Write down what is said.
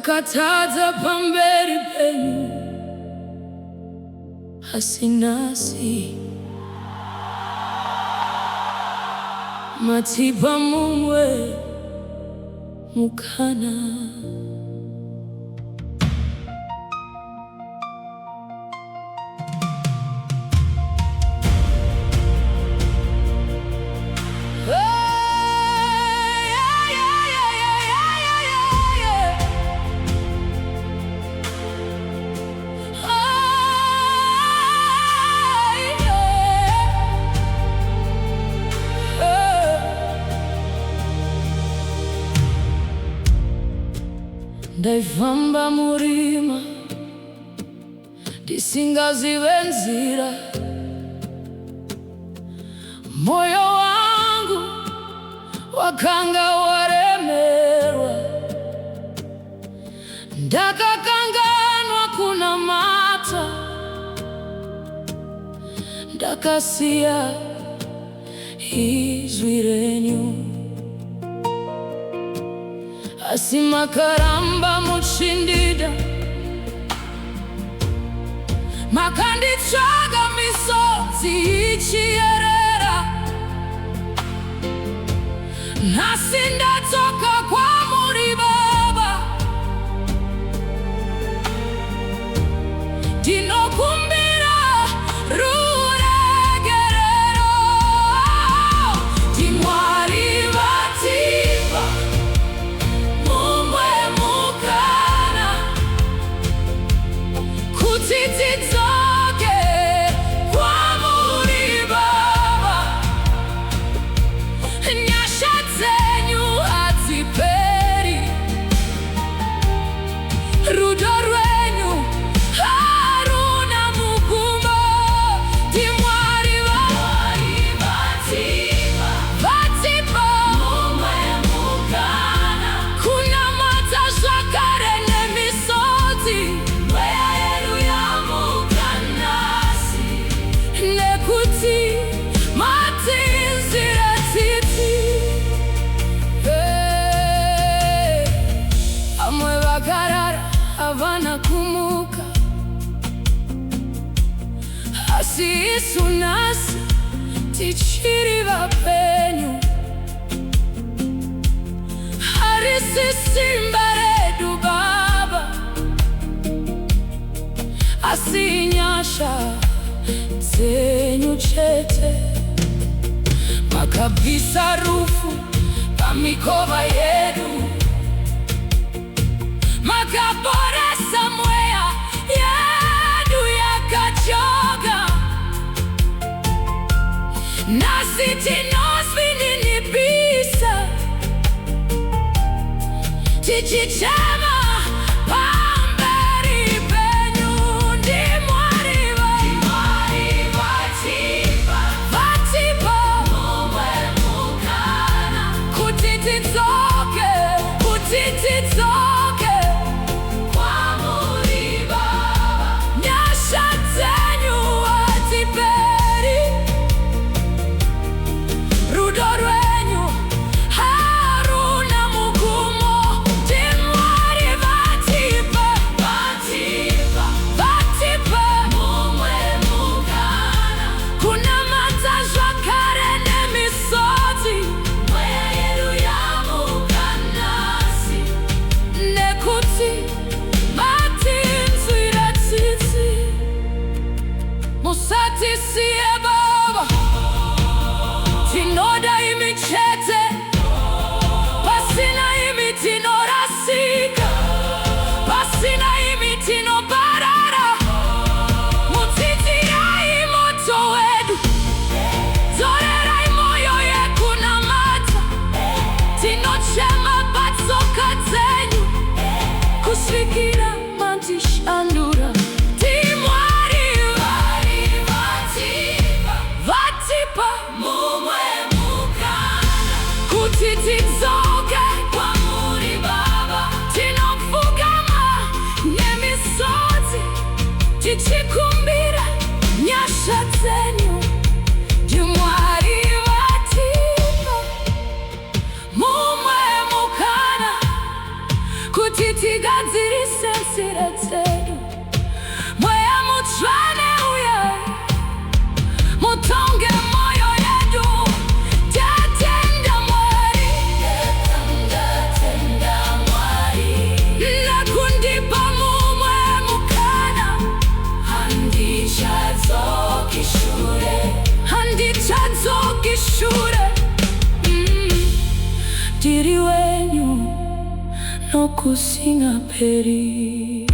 Ndakataza pamberi penyu asinasi matipa mumwe mukana. Ndaivamba murima ndisingazive nzira, moyo wangu wakanga waremerwa, ndakakanganwa kunamata, ndakasiya izwi renyu. Asi makaramba muchindida, makanditsvaga misodzi ichiyerera. Nhasi ndadzoka kwamuri Baba, ndinokumbira ruregerero. Ndimwari vatipa mumwe mukana, kuti tidzoke kwamuri Baba. Nyasha dzenyu hadziperi, rudo rwenyu haruna mugumo. Ndimwari vatipa, vatipa mumwe mukana, kunamata zvakare nemisodzi. Mweya yedu yamuka nasi, nekuti matinzira tsitsi. Vamwe vakarara havana kumuka, asi isu nasi tichiri vapenyu. Harisi simba redu Baba, asi nyasha dzenyu chete. Makabvisa rufu pamikova yedu, makaporesa mweya yedu yakachoka. Nasi tinosvininipisa, tichichema pamberi penyu. Ndimwari vatipa, vatipa mumwe mukana, kuti tidzoke, kuti tidzoke kwamuri Baba. Nyasha dzenyu hadziperi, rudo rwenyu haruna mugumo. Ndimwari vatipa, vatipa, vatipa mumwe mukana, kunamata zvakare nemisodzi. Mweya yedu yamuka nasi, nekuti matinzwira tsitsi. Musatisiye Baba, tinoda imi chete, pasina imi tinorasika, pasina imi tinoparara. Mutsitirai moto wedu, dzorerai moyo yekunamata, tinochema patsoka dzenyu kusvikira mantishandura. Ndimwari vatipa, vatipa mumwe mukana, kuti tidzoke kwamuri Baba. Tinopfugama nemisodzi, tichikumbira nyasha dzenyu. Ndimwari vatipa mumwe mukana, kutitigaziri sensiratero mwea mutrane uye mutonge moyo yedu tatenda mwari nakundipa mumwe mukana handichadzokishure tiri wenyu nokusinga peri.